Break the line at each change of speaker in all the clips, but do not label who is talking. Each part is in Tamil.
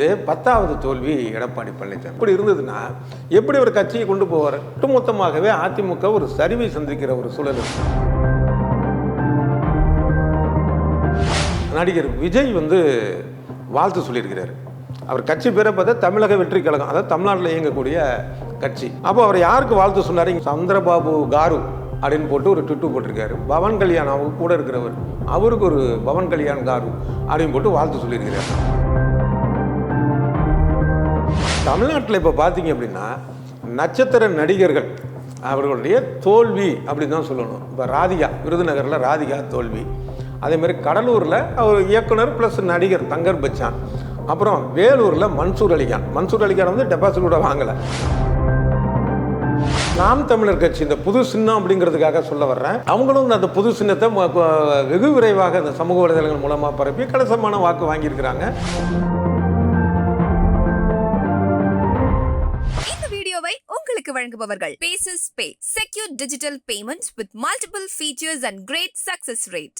இது 10வது தோல்வி எடப்பாடி பழனிசாமி. இப்படி இருந்ததுன்னா எப்படி ஒரு கட்சியை கொண்டு போவார்? ஒட்டுமொத்தமாகவே அதிமுக ஒரு சரிவை சந்திக்கிற ஒரு சூழல். நடிகர் விஜய் வாழ்த்து சொல்லியிருக்கிறார். அவர் கட்சி பேரை பார்த்தா தமிழக வெற்றி கழகம், அதாவது தமிழ்நாட்டில் இயங்கக்கூடிய கட்சி. அப்போ அவர் யாருக்கு வாழ்த்து சொன்னார்? சந்திரபாபு காரு அப்படின்னு போட்டு ஒரு ட்விட்டு போட்டிருக்காரு. பவன் கல்யாண் அவங்க கூட இருக்கிறவர், அவருக்கு ஒரு பவன் கல்யாண் காரு அப்படின்னு போட்டு வாழ்த்து சொல்லியிருக்கிறார். தமிழ்நாட்டில் இப்போ பார்த்தீங்க அப்படின்னா நட்சத்திர நடிகர்கள் அவர்களுடைய தோல்வி அப்படின்னு தான் சொல்லணும். இப்போ ராதிகா, விருதுநகரில் ராதிகா தோல்வி. அதேமாதிரி கடலூரில் அவர் இயக்குனர் ப்ளஸ் நடிகர் தங்கர் பச்சான். அப்புறம் வேலூரில் மன்சூர் அலிகான் டெபாசிட் கூட வாங்கலை. நாம் தமிழர் கட்சி இந்த புது சின்னம் அப்படிங்கிறதுக்காக சொல்ல வர்றேன். அவங்களும் அந்த புது சின்னத்தை வெகு விரைவாக அந்த சமூக வலைதளங்கள் மூலமாக பரப்பி கணிசமான வாக்கு வாங்கியிருக்கிறாங்க.
உங்களுக்கு வழங்குபவர்கள் Paysys Pay, secure digital payments with multiple features and great success rate.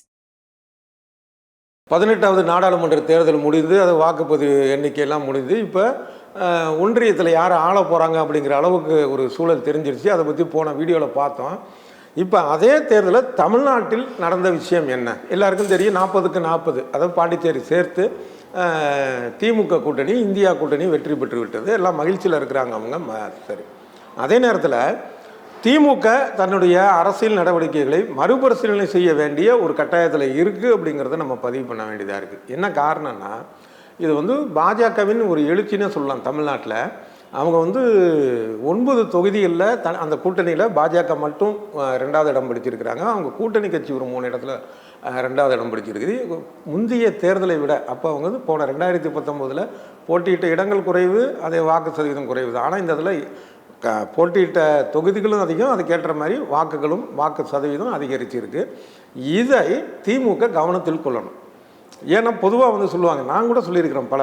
18வது நாடாளுமன்ற தேர்தல் முடிந்து அது வாக்குப்பதிவு எண்ணிக்கையெல்லாம் முடிந்து இப்போ ஒன்றியத்தில் யார் ஆள போகிறாங்க அப்படிங்கிற அளவுக்கு ஒரு சூழல் தெரிஞ்சிருச்சு. அதை பற்றி போன வீடியோவில் பார்த்தோம். இப்போ அதே தேர்தலில் தமிழ்நாட்டில் நடந்த விஷயம் என்ன எல்லாருக்கும் தெரியும். 40க்கு 40, அதாவது பாண்டிச்சேரி சேர்த்து திமுக கூட்டணி, இந்தியா கூட்டணி வெற்றி பெற்று விட்டது. எல்லாம் மகிழ்ச்சியில் இருக்கிறாங்க அவங்க. சரி, அதே நேரத்தில் திமுக தன்னுடைய அரசியல் நடவடிக்கைகளை மறுபரிசீலனை செய்ய வேண்டிய ஒரு கட்டாயத்தில் இருக்குது அப்படிங்கிறத நம்ம பதிவு பண்ண வேண்டியதாக இருக்குது. என்ன காரணம்னா, இது பாஜகவின் ஒரு எழுச்சின்னு சொல்லலாம். தமிழ்நாட்டில் அவங்க 9 தொகுதிகளில் அந்த கூட்டணியில் பாஜக மட்டும் 2வது இடம் பிடிச்சிருக்கிறாங்க. அவங்க கூட்டணி கட்சி ஒரு 3 இடத்துல 2வது இடம் பிடிச்சிருக்குது. முந்தைய தேர்தலை விட அப்போ அவங்க போன 2019 போட்டியிட்ட இடங்கள் குறைவு, அதே வாக்கு சதவீதம் குறைவு தான். ஆனால் இந்த இதில் போட்டியிட்ட தொகுதிகளும் அதிகம், அதுக்கேற்ற மாதிரி வாக்கு சதவீதம் அதிகரிச்சிருக்கு. இதை திமுக கவனத்தில் கொள்ளணும். ஏன்னா பொதுவாக சொல்லுவாங்க, நான் கூட சொல்லியிருக்கிறேன் பல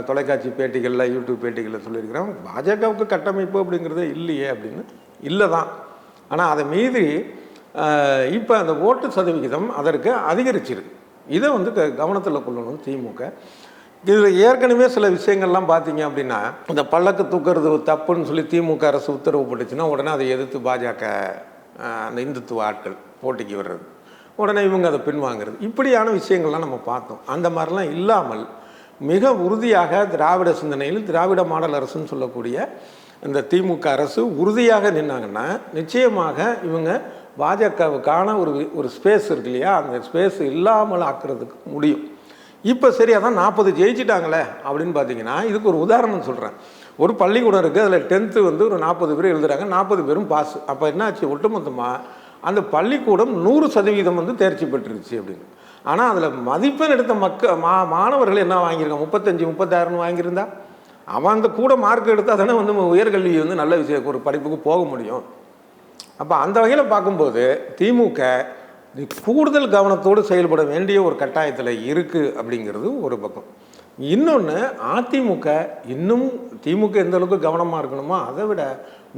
தொலைக்காட்சி பேட்டிகளில், யூடியூப் பேட்டிகளில் சொல்லியிருக்கிறேன், பாஜகவுக்கு கட்டமைப்பு அப்படிங்கிறதே இல்லையே அப்படின்னு. இல்லை தான், ஆனால் அதை மீறி இப்போ அந்த ஓட்டு சதவிகிதம் அதற்கு அதிகரிச்சிருக்கு. இதை கவனத்தில் கொள்ளணும் திமுக. இதில் ஏற்கனவே சில விஷயங்கள்லாம் பார்த்தீங்க அப்படின்னா, இந்த பல்லக்கு தூக்குறது தப்புன்னு சொல்லி திமுக அரசு உத்தரவு போட்டுச்சுன்னா உடனே அதை எதிர்த்து பாஜக அந்த இந்துத்துவ ஆட்கள் போட்டிக்கு வர்றது, உடனே இவங்க அதை பின்வாங்கிறது, இப்படியான விஷயங்கள்லாம் நம்ம பார்த்தோம். அந்த மாதிரிலாம் இல்லாமல் மிக உறுதியாக திராவிட சிந்தனையில் திராவிட மாடல் அரசுன்னு சொல்லக்கூடிய இந்த திமுக அரசு உறுதியாக நின்னாங்கன்னா நிச்சயமாக இவங்க பாஜகவுக்கான ஒரு ஸ்பேஸ் இருக்கு இல்லையா, அந்த ஸ்பேஸ் இல்லாமல் ஆக்குறதுக்கு முடியும். இப்போ சரி, அதான் 40 ஜெயிச்சிட்டாங்களே அப்படின்னு பார்த்தீங்கன்னா, இதுக்கு ஒரு உதாரணம் சொல்கிறேன். ஒரு பள்ளிக்கூடம் இருக்குது, அதில் 10th ஒரு 40 பேர் எழுதுகிறாங்க, 40 பேரும் பாஸ். அப்போ என்னாச்சு, ஒட்டுமொத்தமாக அந்த பள்ளிக்கூடம் 100% தேர்ச்சி பெற்றுருச்சு அப்படின்னு. ஆனால் அதில் மதிப்பெண் எடுத்த மாணவர்கள் என்ன வாங்கியிருக்காங்க, 35-36 வாங்கியிருந்தா அவன் அந்த கூட மார்க் எடுத்தால் தானே உயர்கல்வி நல்ல விஷயம் ஒரு படிப்புக்கு போக முடியும். அப்போ அந்த வகையில் பார்க்கும்போது திமுக கூடுதல் கவனத்தோடு செயல்பட வேண்டிய ஒரு கட்டாயத்தில் இருக்குது அப்படிங்கிறது ஒரு பக்கம். இன்னொன்று, அதிமுக இன்னும் திமுக எந்த அளவுக்கு கவனமாக இருக்கணுமோ அதை விட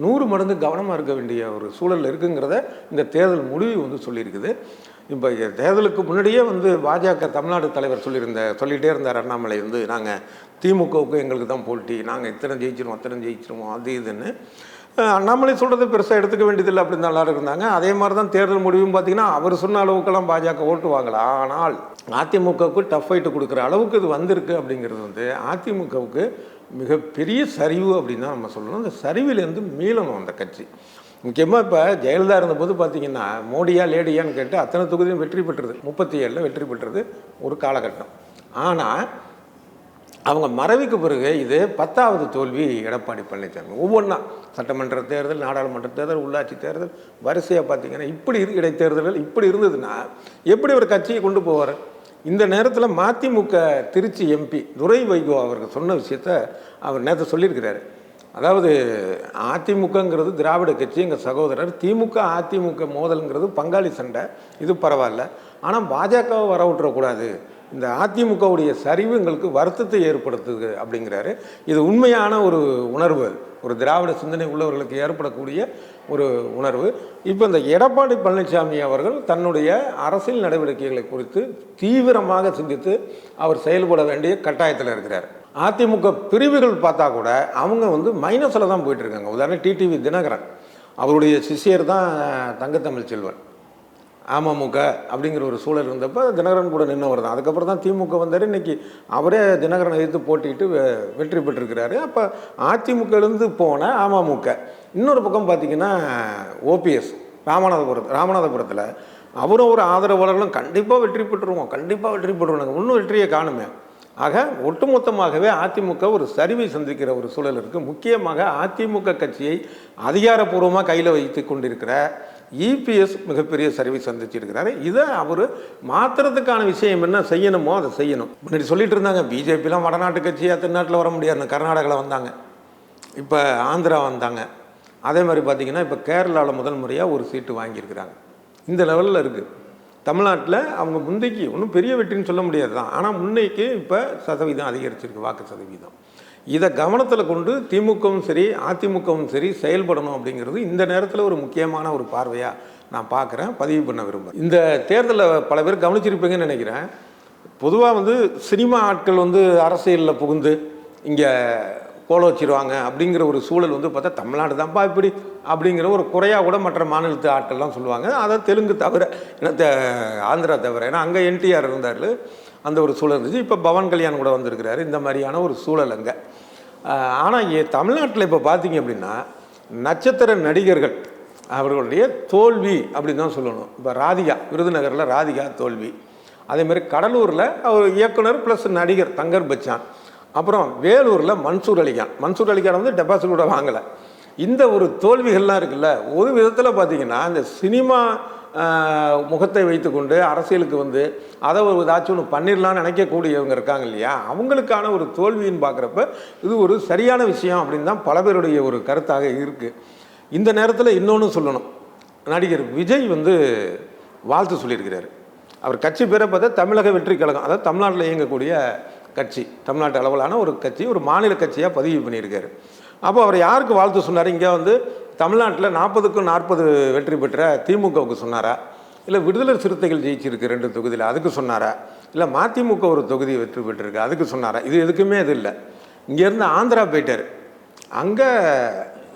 100 மடங்கு கவனமாக இருக்க வேண்டிய ஒரு சூழல் இருக்குங்கிறத இந்த தேர்தல் முடிவு சொல்லியிருக்குது. இப்போ தேர்தலுக்கு முன்னாடியே பாஜக தமிழ்நாடு தலைவர் சொல்லிகிட்டே இருந்தார் அண்ணாமலை, நாங்கள் திமுகவுக்கு எங்களுக்கு தான் போட்டி, நாங்கள் இத்தனை ஜெயிச்சிருவோம் அது இதுன்னு. அண்ணாமலை சொல்கிறது பெருசாக எடுத்துக்க வேண்டியதில்லை அப்படின்னு எல்லாரும் இருந்தாங்க. அதே மாதிரி தான் தேர்தல் முடிவும் பார்த்திங்கன்னா அவர் சொன்ன அளவுக்கெல்லாம் பாஜக ஓட்டு வாங்கலாம். ஆனால் அதிமுகவுக்கு டஃப் ஃபைட்டு கொடுக்குற அளவுக்கு இது வந்திருக்கு அப்படிங்கிறது அதிமுகவுக்கு மிகப்பெரிய சரிவு அப்படின்னு தான் நம்ம சொல்லணும். அந்த சரிவிலேருந்து மீளணும் அந்த கட்சி. முக்கியமாக இப்போ ஜெயலலிதா இருந்தபோது பார்த்திங்கன்னா மோடியா லேடியான்னு கேட்டு அத்தனை தொகுதியும் வெற்றி பெற்றது, 37 வெற்றி பெற்றது ஒரு காலகட்டம். ஆனால் அவங்க மறைவுக்கு பிறகு இது 10வது தோல்வி எடப்பாடி பழனிசாமி. ஒவ்வொன்றா சட்டமன்ற தேர்தல், நாடாளுமன்ற தேர்தல், உள்ளாட்சி தேர்தல், வரிசையாக பார்த்தீங்கன்னா இப்படி இடைத்தேர்தல்கள் இப்படி இருந்ததுன்னா எப்படி ஒரு கட்சியை கொண்டு போவார்? இந்த நேரத்தில் மதிமுக திருச்சி எம்பி துரை வைகோ அவர்கள் சொன்ன விஷயத்த அவர் நேற்று சொல்லியிருக்கிறாரு. அதாவது அதிமுகங்கிறது திராவிட கட்சி, எங்கள் சகோதரர். திமுக அதிமுக மோதல்ங்கிறது பங்காளி சண்டை, இது பரவாயில்ல. ஆனால் பாஜகவை வர விட்டுறக்கூடாது, இந்த அதிமுகவுடைய சரிவு எங்களுக்கு வருத்தத்தை ஏற்படுத்துது அப்படிங்கிறாரு. இது உண்மையான ஒரு உணர்வு, ஒரு திராவிட சிந்தனை உள்ளவர்களுக்கு ஏற்படக்கூடிய ஒரு உணர்வு. இப்போ இந்த எடப்பாடி பழனிசாமி அவர்கள் தன்னுடைய அரசியல் நடவடிக்கைகளை குறித்து தீவிரமாக சிந்தித்து அவர் செயல்பட வேண்டிய கட்டாயத்தில் இருக்கிறார். அதிமுக பிரிவுகள் பார்த்தா கூட அவங்க வந்து மைனஸில் தான் போயிட்டுருக்காங்க. உதாரணம் டிடிவி தினகரன், அவருடைய சிஷ்யர் தான் தங்கத்தமிழ் செல்வன். அமமுக அப்படிங்கிற ஒரு சூழல் இருந்தப்போ தினகரன் கூட நின்றவர் தான். அதுக்கப்புறம் தான் திமுக வந்தார். இன்றைக்கி அவரே தினகரனை எதிர்த்து போட்டிட்டு வெற்றி பெற்றிருக்கிறாரு. அப்போ அதிமுகலேருந்து போன அமமுக. இன்னொரு பக்கம் பார்த்திங்கன்னா ஓபிஎஸ் ராமநாதபுரத்தில் அவரும் ஒரு ஆதரவாளர்களும் கண்டிப்பாக வெற்றி பெற்றுருவோம் இன்னும் வெற்றியை காணுமே. ஆக ஒட்டுமொத்தமாகவே அதிமுக ஒரு சரிவை சந்திக்கிற ஒரு சூழல் இருக்குது. முக்கியமாக அதிமுக கட்சியை அதிகாரப்பூர்வமாக கையில் வைத்து கொண்டிருக்கிற இபிஎஸ் மிகப்பெரிய சரிவை சந்திச்சிருக்கிறாரு. இதை அவர் மாற்றுறதுக்கான விஷயம் என்ன செய்யணுமோ அதை செய்யணும். முன்னாடி சொல்லிட்டு இருந்தாங்க பிஜேபிலாம் வடநாட்டு கட்சியாக தென்னாட்டில் வர முடியாது. கர்நாடகாவில் வந்தாங்க, இப்போ ஆந்திரா வந்தாங்க. அதே மாதிரி பார்த்திங்கன்னா இப்போ கேரளாவில் முதல் முறையாக ஒரு சீட்டு வாங்கியிருக்கிறாங்க. இந்த லெவலில் இருக்குது. தமிழ்நாட்டில் அவங்க முந்தைக்கு ஒன்றும் பெரிய வெற்றின்னு சொல்ல முடியாது தான், ஆனால் முன்னைக்கு இப்போ சதவீதம் அதிகரிச்சிருக்கு, வாக்கு சதவீதம். இதை கவனத்தில் கொண்டு திமுகவும் சரி அதிமுகவும் சரி செயல்படணும் அப்படிங்கிறது இந்த நேரத்தில் ஒரு முக்கியமான ஒரு பார்வையாக நான் பார்க்குறேன், பதிவு பண்ண விரும்புகிறேன். இந்த தேர்தலில் பல பேர் கவனிச்சிருப்பீங்கன்னு நினைக்கிறேன். பொதுவாக வந்து சினிமா ஆட்கள் வந்து அரசியலில் புகுந்து இங்கே கோல வச்சிருவாங்க அப்படிங்கிற ஒரு சூழல் வந்து பார்த்தா தமிழ்நாடு தான்ப்பா இப்படி அப்படிங்கிற ஒரு குறையாக கூட மற்ற மாநிலத்து ஆட்கள்லாம் சொல்லுவாங்க. அதை தெலுங்கு தவிர ஆந்திரா தவிர, ஏன்னா அங்கே என்டிஆர் இருந்தார், அந்த ஒரு சூழல் இருந்துச்சு. இப்போ பவன் கல்யாண் கூட வந்திருக்கிறாரு. இந்த மாதிரியான ஒரு சூழல் அங்கே. ஆனால் தமிழ்நாட்டில் இப்போ பார்த்தீங்க அப்படின்னா நட்சத்திர நடிகர்கள் அவர்களுடைய தோல்வி அப்படின்னு தான் சொல்லணும். இப்போ ராதிகா, விருதுநகரில் ராதிகா தோல்வி. அதேமாதிரி கடலூரில் அவர் இயக்குனர் ப்ளஸ் நடிகர் தங்கர் பச்சான். அப்புறம் வேலூரில் மன்சூர் அலிகான் வந்து டெபாசிட் கூட வாங்கலை. இந்த ஒரு தோல்விகள்லாம் இருக்குல்ல, ஒரு விதத்தில் பார்த்திங்கன்னா இந்த சினிமா முகத்தை வைத்துக்கொண்டு அரசியலுக்கு வந்து அதை ஒரு ஏதாச்சும் ஒன்று பண்ணிடலான்னு நினைக்கக்கூடியவங்க இருக்காங்க இல்லையா, அவங்களுக்கான ஒரு தோல்வின்னு பார்க்குறப்ப இது ஒரு சரியான விஷயம் அப்படின்னு தான் பல பேருடைய ஒரு கருத்தாக இருக்குது. இந்த நேரத்தில் இன்னொன்று சொல்லணும். நடிகர் விஜய் வந்து வாழ்த்து சொல்லியிருக்கிறார். அவர் கட்சி பேரை பார்த்தா தமிழக வெற்றி கழகம், அதாவது தமிழ்நாட்டில் இயங்கக்கூடிய கட்சி, தமிழ்நாட்டு அளவிலான ஒரு கட்சி, ஒரு மாநில கட்சியாக பதிவு பண்ணியிருக்காரு. அப்போ அவர் யாருக்கு வாழ்த்து சொன்னார்? இங்கே வந்து தமிழ்நாட்டில் 40க்கு 40 வெற்றி பெற்ற திமுகவுக்கு சொன்னாரா, இல்லை விடுதலை சிறுத்தைகள் ஜெயிச்சிருக்கு 2 தொகுதியில் அதுக்கு சொன்னாரா, இல்லை மதிமுக ஒரு தொகுதி வெற்றி பெற்றிருக்கு அதுக்கு சொன்னாரா? இது எதுக்குமே இது இல்லை. இங்கேருந்து ஆந்திரா போயிட்டார். அங்கே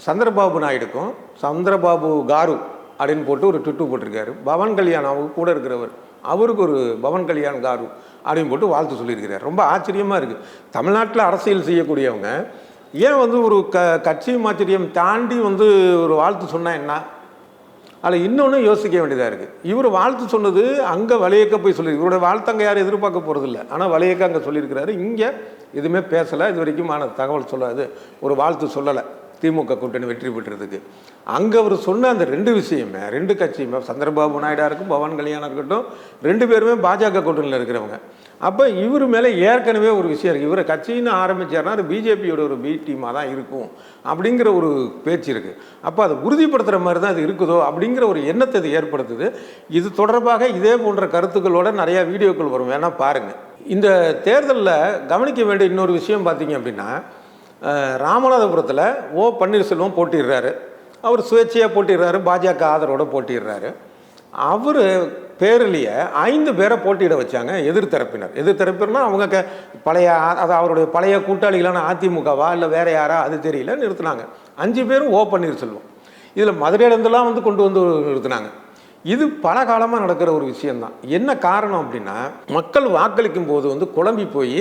சந்திரபாபு நாயுடுக்கும் சந்திரபாபு காரு அப்படின்னு போட்டு ஒரு ட்விட்டு போட்டிருக்காரு. பவன் கல்யாண் அவங்க கூட இருக்கிறவர், அவருக்கு ஒரு பவன் கல்யாண் காரு அப்படின்னு போட்டு வாழ்த்து சொல்லியிருக்கிறார். ரொம்ப ஆச்சரியமாக இருக்குது. தமிழ்நாட்டில் அரசியல் செய்யக்கூடியவங்க ஏன் வந்து ஒரு கட்சி மாச்சரியம் தாண்டி வந்து ஒரு வாழ்த்து சொன்னால் என்ன? அதில் இன்னொன்று யோசிக்க வேண்டியதாக இருக்குது. இவர் வாழ்த்து சொன்னது அங்கே வலையக்க போய் சொல்லி, இவரோட வாழ்த்து அங்கே யாரும் எதிர்பார்க்க போகிறதில்ல, ஆனால் வலையக்க அங்கே சொல்லியிருக்கிறாரு. இங்கே எதுவுமே பேசலை, இது வரைக்கும் தகவல் சொல்லாது, ஒரு வாழ்த்து சொல்லலை திமுக கூட்டணி வெற்றி பெற்றதுக்கு. அங்கே அவர் சொன்ன அந்த 2 விஷயமே, 2 கட்சியுமே, சந்திரபாபு நாயுடாக இருக்கும் பவன் கல்யாணம் இருக்கட்டும், 2 பேருமே பாஜக கூட்டணியில் இருக்கிறவங்க. அப்போ இவர் மேலே ஏற்கனவே ஒரு விஷயம் இருக்குது. இவரை கட்சின்னு ஆரம்பித்தார்னா அது பிஜேபியோட ஒரு பி டீமாக தான் இருக்கும் அப்படிங்கிற ஒரு பேச்சு இருக்குது. அப்போ அதை உறுதிப்படுத்துகிற மாதிரி தான் அது இருக்குதோ அப்படிங்கிற ஒரு எண்ணத்தை இது ஏற்படுத்துது. இது தொடர்பாக இதே போன்ற கருத்துக்களோட நிறையா வீடியோக்கள் வரும், வேணால் பாருங்கள். இந்த தேர்தலில் கவனிக்க வேண்டிய இன்னொரு விஷயம் பார்த்தீங்க அப்படின்னா, ராமநாதபுரத்தில் பன்னீர்செல்வம் போட்டிடுறாரு. அவர் சுயேட்சையாக போட்டிடுறாரு, பாஜக ஆதரவோடு போட்டிடுறாரு. அவர் பேரிலேயே 5 பேரை போட்டியிட வச்சாங்க எதிர்த்தரப்பினர்னா அவங்க பழைய, அது அவருடைய பழைய கூட்டாளிகளான அதிமுகவா இல்லை வேறு யாரா அது தெரியல, நிறுத்தினாங்க. 5 பேரும் பன்னீர்செல்வம். இதில் மதுரையிலேருந்துலாம் வந்து கொண்டு வந்து நிறுத்தினாங்க. இது பல காலமாக நடக்கிற ஒரு விஷயந்தான். என்ன காரணம் அப்படின்னா, மக்கள் வாக்களிக்கும் போது வந்து குழம்பி போய்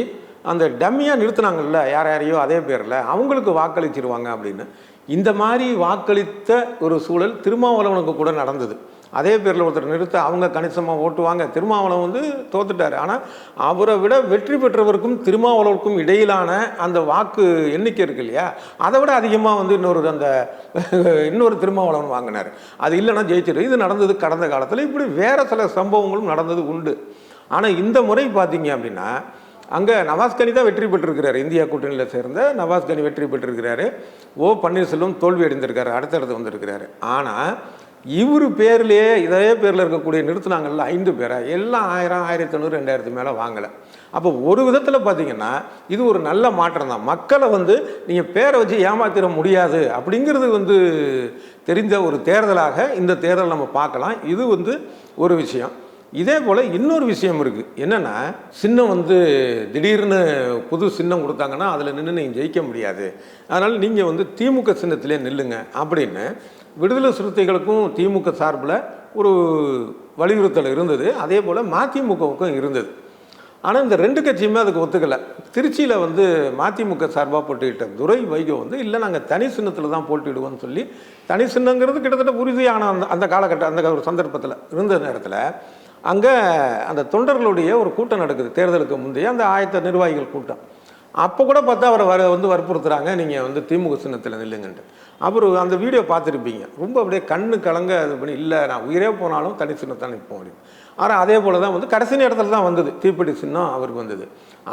அந்த டம்மியாக நிறுத்தினாங்கல்ல யாரையோ அதே பேரில், அவங்களுக்கு வாக்களிச்சிருவாங்க அப்படின்னு. இந்த மாதிரி வாக்களித்த ஒரு சூழல் திருமாவளவனுக்கு கூட நடந்தது. அதே பேரில் ஒருத்தர் நிறுத்த அவங்க கணிசமாக ஓட்டுவாங்க. திருமாவளவன் வந்து தோத்துட்டார். ஆனால் அவரை விட வெற்றி பெற்றவருக்கும் திருமாவளவனுக்கும் இடையிலான அந்த வாக்கு எண்ணிக்கை இருக்கு இல்லையா, அதை விட அதிகமாக வந்து இன்னொரு திருமாவளவன் வாங்கினார். அது இல்லைன்னா ஜெயிச்சிரு. இது நடந்தது கடந்த காலத்தில். இப்படி வேறு சில சம்பவங்களும் நடந்தது உண்டு. ஆனால் இந்த முறை பார்த்தீங்க அப்படின்னா அங்கே நவாஸ் கனி தான் வெற்றி பெற்றிருக்கிறார். இந்தியா கூட்டணியில் சேர்ந்த நவாஸ் கனி வெற்றி பெற்றிருக்கிறாரு. பன்னீர்செல்வம் தோல்வி அடைந்திருக்காரு, அடுத்தடுத்து வந்திருக்கிறாரு. ஆனால் இவர் பேர்லேயே இதே பேரில் இருக்கக்கூடிய நிறுத்தினாங்கள்ல 5 பேரை எல்லாம் 1000, 1500, 2000 மேலே வாங்கலை. அப்போ ஒரு விதத்தில் பார்த்தீங்கன்னா இது ஒரு நல்ல மாற்றம் தான். மக்களை வந்து நீங்கள் பேரை வச்சு ஏமாத்திட முடியாது அப்படிங்கிறது வந்து தெரிந்த ஒரு தேர்தலாக இந்த தேர்தல் நம்ம பார்க்கலாம். இது வந்து ஒரு விஷயம். இதே போல் இன்னொரு விஷயம் இருக்குது. என்னென்னா, சின்னம் வந்து திடீர்னு புது சின்னம் கொடுத்தாங்கன்னா அதில் நின்று நீங்கள் ஜெயிக்க முடியாது, அதனால் நீங்கள் வந்து திமுக சின்னத்திலே நில்லுங்க அப்படின்னு விடுதலை சிறுத்தைகளுக்கும் திமுக சார்பில் ஒரு வலியுறுத்தல் இருந்தது. அதே போல் மதிமுகவுக்கும் இருந்தது. ஆனால் இந்த ரெண்டு கட்சியுமே அதுக்கு ஒத்துக்கலை. திருச்சியில் வந்து மதிமுக சார்பாக போட்டியிட்ட துரை வைகோ வந்து இல்லை நாங்கள் தனி சின்னத்தில் தான் போட்டியிடுவோம்னு சொல்லி, தனி சின்னங்கிறது கிட்டத்தட்ட உறுதியான அந்த காலகட்டம், அந்த ஒரு சந்தர்ப்பத்தில் இருந்த நேரத்தில் அங்கே அந்த தொண்டர்களுடைய ஒரு கூட்டம் நடக்குது தேர்தலுக்கு முந்தைய அந்த ஆயத்த நிர்வாகிகள் கூட்டம். அப்போ கூட பார்த்தா அவரை வந்து வற்புறுத்துறாங்க, நீங்கள் வந்து திமுக சின்னத்தில் நில்லுங்கன்ட்டு. அப்புறம் அந்த வீடியோ பார்த்துருப்பீங்க. ரொம்ப அப்படியே கண்ணு கலங்க இது பண்ணி, இல்லை நான் உயிரே போனாலும் தனி சின்னத்தான் நிற்போம் அப்படின்னு. ஆனால் அதே போல் தான் வந்து கடைசி நேரத்தில் தான் வந்தது தீப்பெட்டி சின்னம் அவருக்கு வந்தது.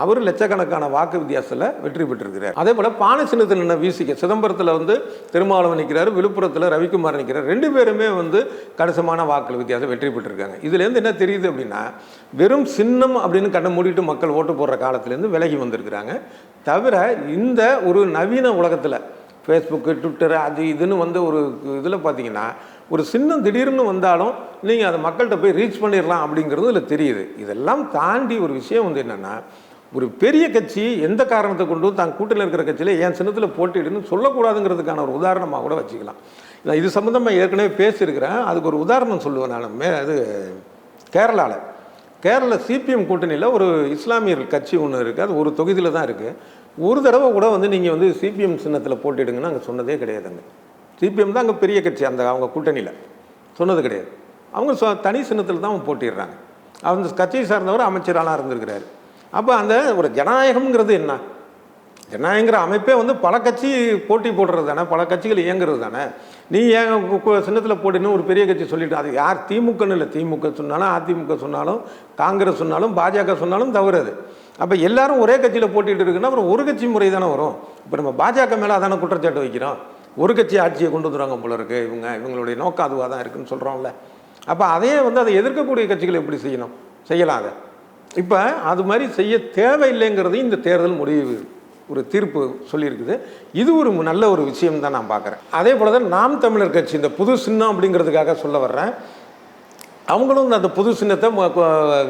அவர் லட்சக்கணக்கான வாக்கு வித்தியாசத்தில் வெற்றி பெற்றிருக்கிறார். அதே போல் பானை சின்னத்தில் நின்ன விசிக சிதம்பரத்தில் வந்து திருமாவளவன் நிற்கிறார், விழுப்புரத்தில் ரவிக்குமார் நிற்கிறார். ரெண்டு பேருமே வந்து கணிசமான வாக்கு வித்தியாசம் வெற்றி பெற்றிருக்காங்க. இதுலேருந்து என்ன தெரியுது அப்படின்னா, வெறும் சின்னம் அப்படின்னு கண்ணை மூடிட்டு மக்கள் ஓட்டு போடுற காலத்துலேருந்து விலகி வந்திருக்கிறாங்க. தவிர இந்த ஒரு நவீன உலகத்தில் ஃபேஸ்புக்கு, ட்விட்டரு, அது இதுன்னு வந்து ஒரு இதில் பார்த்தீங்கன்னா, ஒரு சின்னம் திடீர்னு வந்தாலும் நீங்கள் அதை மக்கள்கிட்ட போய் ரீச் பண்ணிடலாம் அப்படிங்கிறது இதில் தெரியுது. இதெல்லாம் தாண்டி ஒரு விஷயம் வந்து என்னென்னா, ஒரு பெரிய கட்சி எந்த காரணத்தை கொண்டும் தான் கூட்டணியில் இருக்கிற கட்சியில் என் சின்னத்தில் போட்டிடுன்னு சொல்லக்கூடாதுங்கிறதுக்கான ஒரு உதாரணமாக கூட வச்சுக்கலாம். நான் இது சம்மந்தமாக ஏற்கனவே பேசியிருக்கிறேன். அதுக்கு ஒரு உதாரணம் சொல்லுவேன் நான். அது கேரளா சிபிஎம் கூட்டணியில் ஒரு இஸ்லாமியர்கள் கட்சி ஒன்று இருக்குது. அது ஒரு தொகுதியில் தான் இருக்குது. ஒரு தடவை கூட வந்து நீங்கள் வந்து சிபிஎம் சின்னத்தில் போட்டிடுங்கன்னு அங்கே சொன்னதே கிடையாதுங்க. சிபிஎம் தான் அங்கே பெரிய கட்சி, அவங்க கூட்டணியில் சொன்னது கிடையாது. அவங்க தனி சின்னத்தில் தான் அவங்க போட்டிடுறாங்க. அந்த கட்சியை சார்ந்தவர் அமைச்சராலாம் இருந்திருக்கிறாரு. அப்போ அந்த ஒரு ஜனநாயகம்ங்கிறது என்ன? ஜனநாயகங்கிற அமைப்பே வந்து பல கட்சி போட்டி போடுறது தானே, பல கட்சிகள் இயங்குறது தானே. நீ ஏன் சின்னத்தில் போட்டின்னு ஒரு பெரிய கட்சி சொல்லிட்டு, அது யார் திமுகன்னு இல்லை, திமுக சொன்னாலும் அதிமுக சொன்னாலும் காங்கிரஸ் சொன்னாலும் பாஜக சொன்னாலும் தவறு அது. அப்போ எல்லாரும் ஒரே கட்சியில் போட்டிட்டு இருக்குன்னா அப்புறம் ஒரு கட்சி முறை தானே வரும். இப்போ நம்ம பாஜக மேலே அதான குற்றச்சாட்டு வைக்கிறோம். ஒரு கட்சி ஆட்சியை கொண்டு வந்துடுவாங்க போல இருக்குது, இவங்களுடைய நோக்கம் அதுவாக தான் இருக்குதுன்னு சொல்கிறோம்ல. அப்போ அதையே வந்து அதை எதிர்க்கக்கூடிய கட்சிகள் எப்படி செய்யலாம் அதை. இப்போ அது மாதிரி செய்ய தேவையில்லைங்கிறதையும் இந்த தேர்தல் முடிவு ஒரு தீர்ப்பு சொல்லியிருக்குது. இது ஒரு நல்ல ஒரு விஷயம் தான் நான் பார்க்குறேன். அதே போல் தான் நாம் தமிழர் கட்சி இந்த புது சின்னம் அப்படிங்கிறதுக்காக சொல்ல வர்றேன். அவங்களும் அந்த புது சின்னத்தை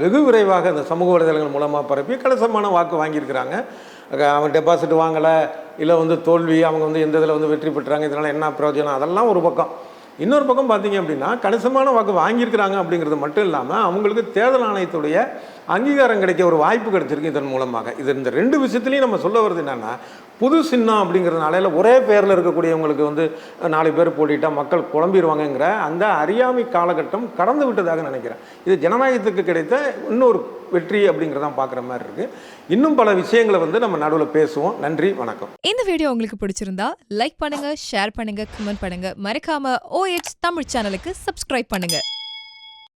வெகு விரைவாக அந்த சமூக வலைதளங்கள் மூலமாக பரப்பி கணிசமான வாக்கு வாங்கியிருக்கிறாங்க. அவன் டெபாசிட் வாங்கலை, இல்லை வந்து தோல்வி, அவங்க வந்து எந்த இதில் வந்து வெற்றி பெற்றாங்க, இதனால் என்ன பிரயோஜனம், அதெல்லாம் ஒரு பக்கம். இன்னொரு பக்கம் பார்த்தீங்க அப்படின்னா கணிசமான வாக்கு வாங்கியிருக்கிறாங்க அப்படிங்கிறது மட்டும் இல்லாமல் அவங்களுக்கு தேர்தல் ஆணையத்துடைய அங்கீகாரம் கிடைக்க ஒரு வாய்ப்பு கிடைச்சிருக்கு இதன் மூலமாக. இந்த ரெண்டு விஷயத்துலையும் நம்ம சொல்ல வருது என்னென்னா, புது சின்னம் அப்படிங்கிறதுனால ஒரே பேரில் இருக்கக்கூடியவங்களுக்கு வந்து 4 பேர் போட்டிட்டால் மக்கள் குழம்பிடுவாங்கங்கிற அந்த அறியாமை காலகட்டம் கடந்து விட்டதாக நினைக்கிறேன். இது ஜனநாயகத்துக்கு கிடைத்த இன்னொரு வெற்றி அப்படிங்கிறதான் பார்க்குற மாதிரி இருக்குது. இன்னும் பல விஷயங்களை வந்து நம்ம நடுவில் பேசுவோம். நன்றி, வணக்கம்.
இந்த வீடியோ உங்களுக்கு பிடிச்சிருந்தா லைக் பண்ணுங்க, ஷேர் பண்ணுங்க, கமெண்ட் பண்ணுங்க. மறக்காம OH தமிழ் சேனலுக்கு சப்ஸ்கிரைப் பண்ணுங்க.